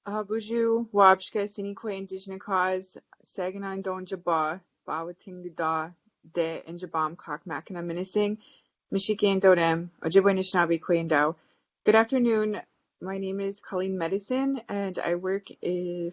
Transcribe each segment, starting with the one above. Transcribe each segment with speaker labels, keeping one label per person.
Speaker 1: Abuju Wabshka Sinikwe Indigenous Cause Saganan Don Jaba Bawating Da De and Jabam Kak Makina Minising Michigan Dodem Ojibwe Anishinaabe Kwendao. Good afternoon. My name is Colleen Medicine and I work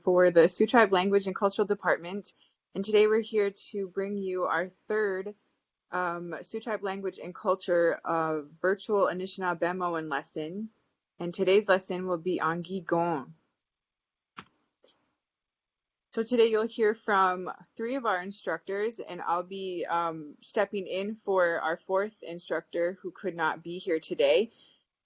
Speaker 1: for the Sioux Tribe Language and Cultural Department. And today we're here to bring you our third Sioux Tribe Language and Culture virtual Anishinaabemowin lesson. And today's lesson will be on Giigoonh. So today you'll hear from 3 of our instructors, and I'll be stepping in for our 4th instructor who could not be here today.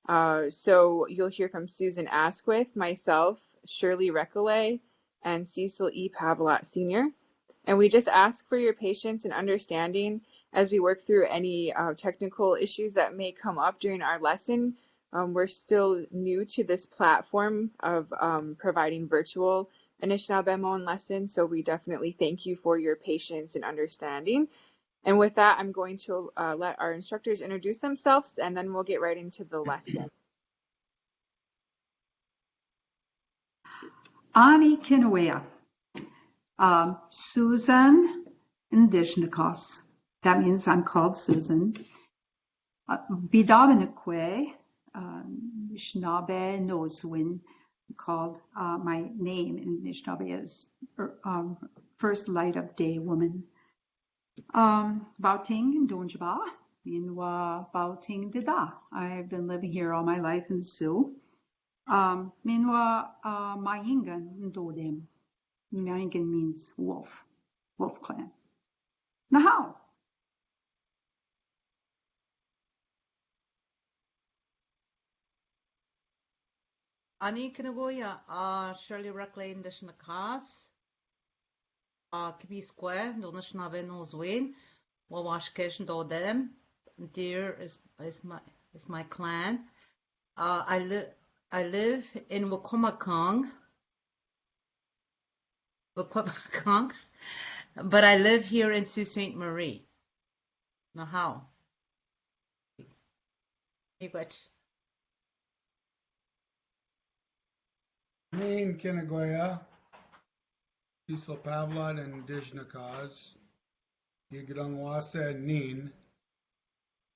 Speaker 1: So you'll hear from Susan Askwith, myself, Shirley Recollet, and Cecil E. Pavlat Sr. And we just ask for your patience and understanding as we work through any technical issues that may come up during our lesson. We're still new to this platform of providing virtual Anishinaabemowin lesson, so we definitely thank you for your patience and understanding. And with that, I'm going to let our instructors introduce themselves, and then we'll get right into the lesson.
Speaker 2: Anishinaabemowin, Susan Indigenous. That means I'm called Susan. Bidabinakwe, Anishinaabemowin, called my name in Anishinaabe is first light of day woman. Bauting Donjaba, Minwa Bauting Dida. I've been living here all my life in Sioux. Minwa Mayingan Ndodem. Mayingan means wolf clan. Nahau.
Speaker 3: Anishinaabemowin, Shirley Recollet Indigenous, Kibi Square, Anishinaabemowin, Wawashkesh Dodem. Deer is my clan. I live in Wacomakong, but I live here in Sault Ste. Marie. Nahau.
Speaker 4: Name Kinagoya, Cecil Pavlat and Indigenous, Giigoonh-ik Nin,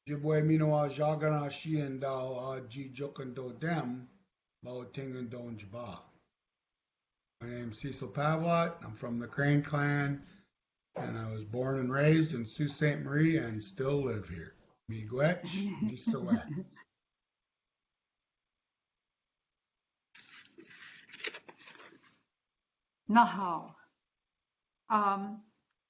Speaker 4: Jibwe Minoa Jagana Shi and Dao Giigoonh Do Dem, Bao Tingan Don Jaba. My name's Cecil Pavlat. I'm from the Crane clan, and I was born and raised in Sault Ste. Marie and still live here. Miigwech, Misalet.
Speaker 2: Nahau.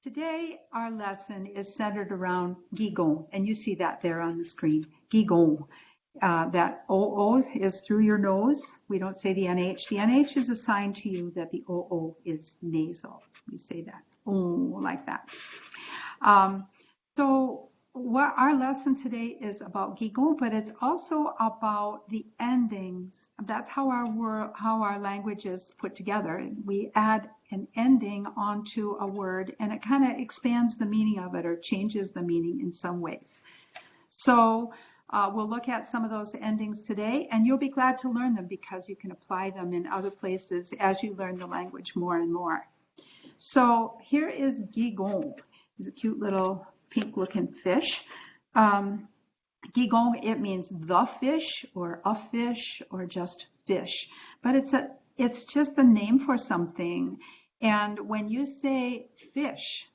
Speaker 2: Today our lesson is centered around Giigoonh, and you see that there on the screen. Giigoonh. That OO is through your nose. We don't say the NH. The NH is a sign to you that the OO is nasal. We say that, oh, like that. So what our lesson today is about Giigoonh, but it's also about the endings. That's how our language is put together. We add an ending onto a word, and it kind of expands the meaning of it or changes the meaning in some ways. So we'll look at some of those endings today, and you'll be glad to learn them because you can apply them in other places as you learn the language more and more. So here is Giigoonh. He's a cute little pink-looking fish. Giigoonh, it means the fish or a fish or just fish, but it's just the name for something. And when you say fish,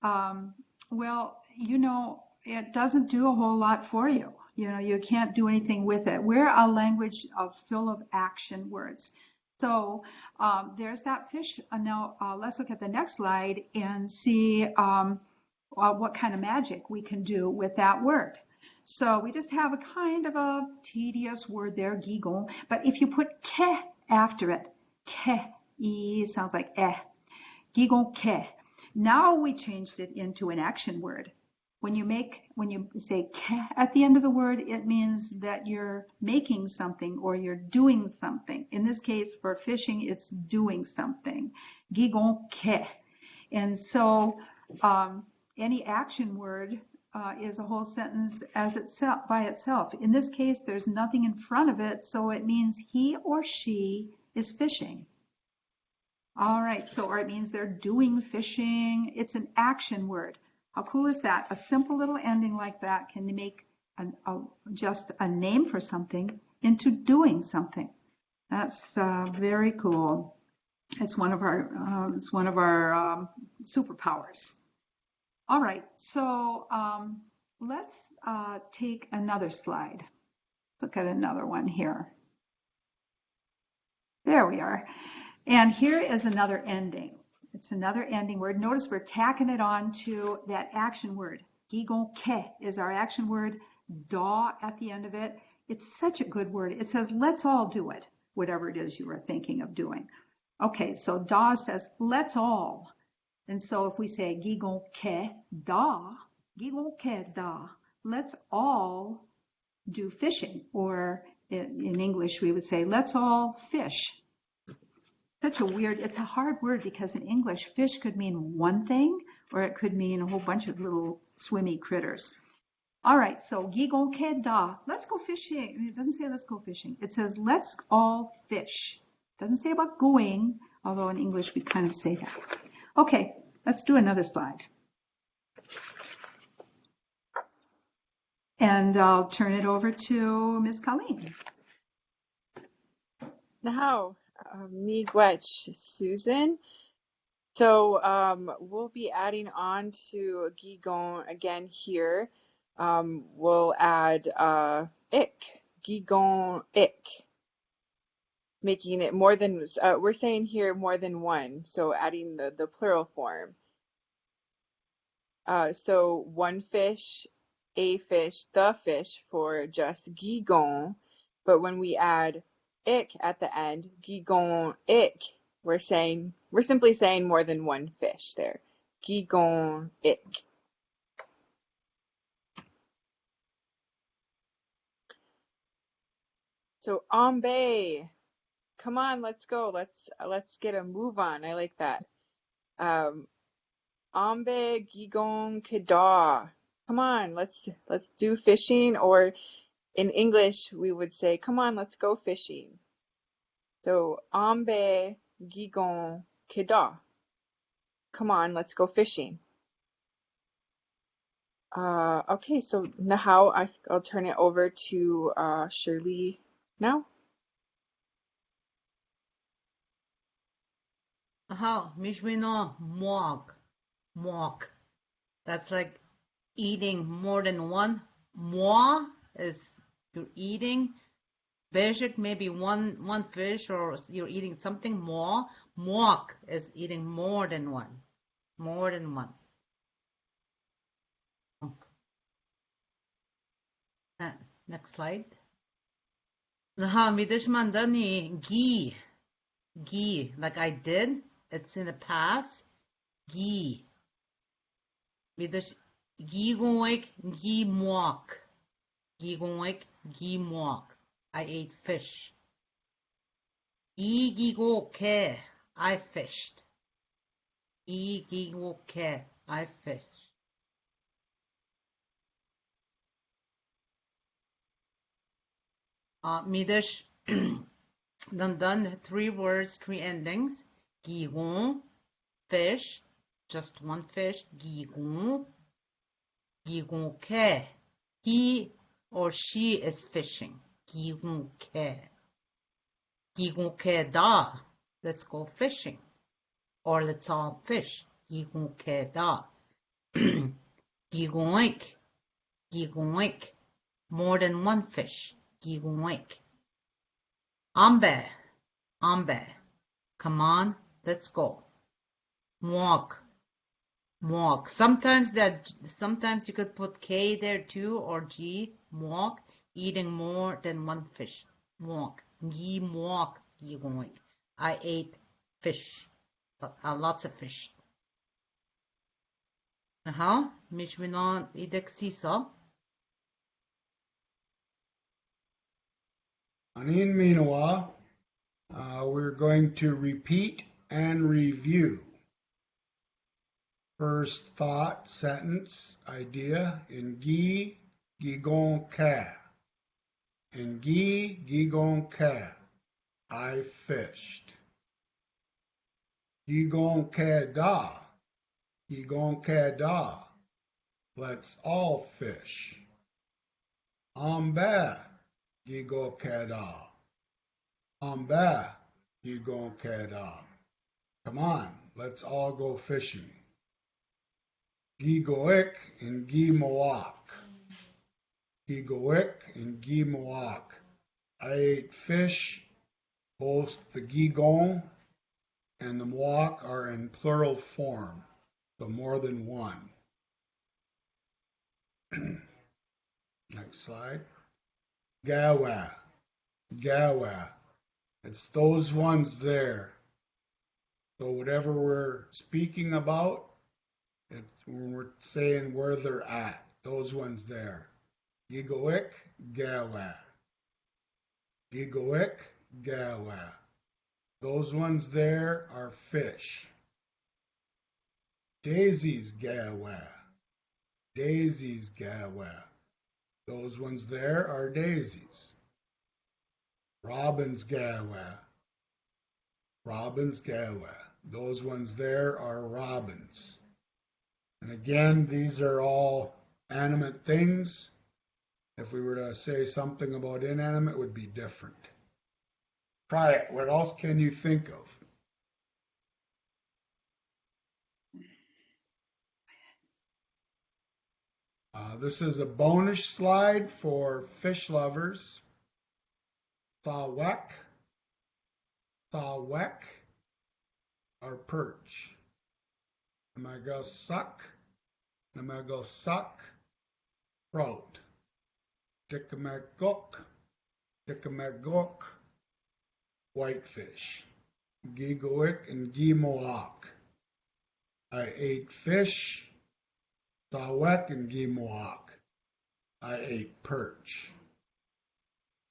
Speaker 2: well, you know, it doesn't do a whole lot for you. You know, you can't do anything with it. We're a language full of action words. So there's that fish. Now let's look at the next slide and see what kind of magic we can do with that word. So we just have a kind of a tedious word there, Giigoonh. But if you put ke after it, ke, e sounds like eh. Giigoonh-ke. Now we changed it into an action word. When you say ke at the end of the word, it means that you're making something or you're doing something. In this case, for fishing, it's doing something. Giigoonh-ke. And so any action word is a whole sentence as itself by itself. In this case, there's nothing in front of it, so it means he or she is fishing. All right, so or it means they're doing fishing. It's an action word. How cool is that? A simple little ending like that can make just a name for something into doing something. That's very cool. It's one of our superpowers. All right, so let's take another slide. Look at another one here. There we are. And here is another ending. It's another ending word. Notice we're tacking it on to that action word. Giigoonh-ik is our action word. Da at the end of it. It's such a good word. It says, let's all do it, whatever it is you were thinking of doing. Okay, so da says, let's all. And so if we say Giigoonh-ik da, Giigoonh-ik da, let's all do fishing. Or in English, we would say, let's all fish. Such a weird, it's a hard word because in English, fish could mean one thing or it could mean a whole bunch of little swimmy critters. All right, so Giigoonh-ik da, let's go fishing. It doesn't say let's go fishing. It says let's all fish. It doesn't say about going, although in English we kind of say that. Okay, let's do another slide. And I'll turn it over to Miss Colleen.
Speaker 1: Now, miigwech, Susan. So we'll be adding on to Giigoonh again here. We'll add ik, Giigoonh-ik, making it more than, we're saying here more than one, so adding the plural form. So one fish, a fish, the fish for just Giigoonh, but when we add ik at the end, Giigoonh-ik, we're simply saying more than one fish there. Giigoonh-ik. So Aambe, come on, let's go. Let's get a move on. I like that. Aambe Giigoonh-ik da. Come on, let's do fishing, or in English we would say, come on, let's go fishing. So Aambe Giigoonh-ik da. Come on, let's go fishing. Okay, so now I'll turn it over to Shirley now.
Speaker 3: Mishmino mwok. That's like eating more than one. Moi is you're eating. Basic maybe one fish, or you're eating something more. Mwok is eating more than one. More than one. Next slide. Midishmandani gi, like I did. It's in the past. Gi. Midish Giigoonh-ik gi mwok. Giigoonh-ik gi mwok. I ate fish. Giigoonh-ik, I fished. Giigoonh-ik, I fished. Midish done 3 words, 3 endings. Giigoonh, fish, just one fish. Giigoonh. Giigoonh-ik, he or she is fishing. Giigoonh-ik. Giigoonh-ik da, let's go fishing. Or let's all fish. Giigoonh-ik da. Giigoonh-ik. Giigoonh-ik, more than one fish. Giigoonh-ik. Aambe. Come on, let's go. Mwok. Sometimes you could put K there too, or G. Mwok, eating more than one fish. Mwok. Gi mwok Giigoonh-ik. I ate fish. Lots of fish. Mishminon idek siso.
Speaker 4: Anin Minoa, we're going to repeat and review. First thought, sentence, idea, in Giigoonh-ik. In Giigoonh-ik. I fished. Giigoonh-ik, Giigoonh-ik, let's all fish. Aambe, Giigoonh-ik, Aambe, Giigoonh-ik. Come on, let's all go fishing. Giigoonh-ik and Giigoonh-ik, Giigoonh-ik and Giigoonh-ik. I ate fish. Both the Giigoonh and the Mohawk are in plural form, so more than one. Next slide. Gawa, Gawa. It's those ones there. So whatever we're speaking about, it's when we're saying where they're at. Those ones there. Giigoonh-ik, Gawa. Giigoonh-ik, Gawa. Those ones there are fish. Daisies, Gawa. Daisies, Gawa. Those ones there are daisies. Robins, Gawa. Robins, Gawa. Those ones there are robins. And again, these are all animate things. If we were to say something about inanimate, it would be different. Try it. What else can you think of? This is a bonus slide for fish lovers. Sawek, Sawek, or perch. Namagosuck, Namagosuck, trout. Giigoonh-ik, Giigoonh-ik, whitefish. Giigoonh-ik and Giigoonh-ik. I ate fish. Sawek and Giigoonh-ik. I ate perch.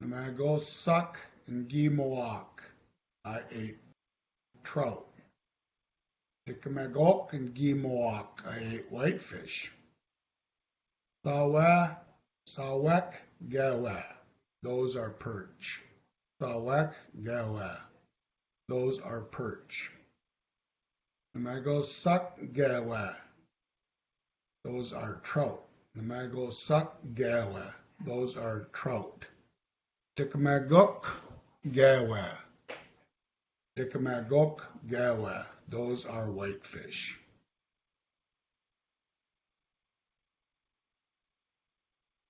Speaker 4: Namagosuck and Giigoonh-ik. I ate trout. Giigoonh-ik and Giigoonh-ik. I ate whitefish. Sawek, Gawa. Those are perch. Sawek, Gawa. Those are perch. Namagosuck, Gawa. Those are trout. Namagosuck, Gawa. Those are trout. Giigoonh-ik, Gawa. Giigoonh-ik, Gawa. Those are whitefish.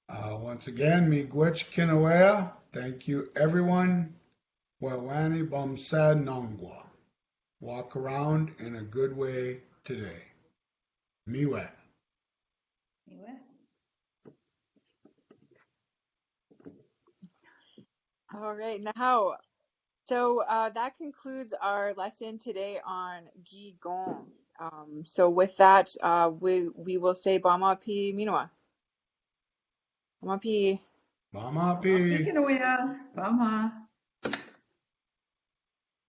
Speaker 4: Once again, Miigoonh-ik. Thank you, everyone. Wawani Bumsad Nongwa. Walk around in a good way today. Miwe.
Speaker 1: All right, now, so that concludes our lesson today on Giigoonh. So with that, we will say Bama Pi Minoa. Bama Pi.
Speaker 4: Bama Pi.
Speaker 2: Bama.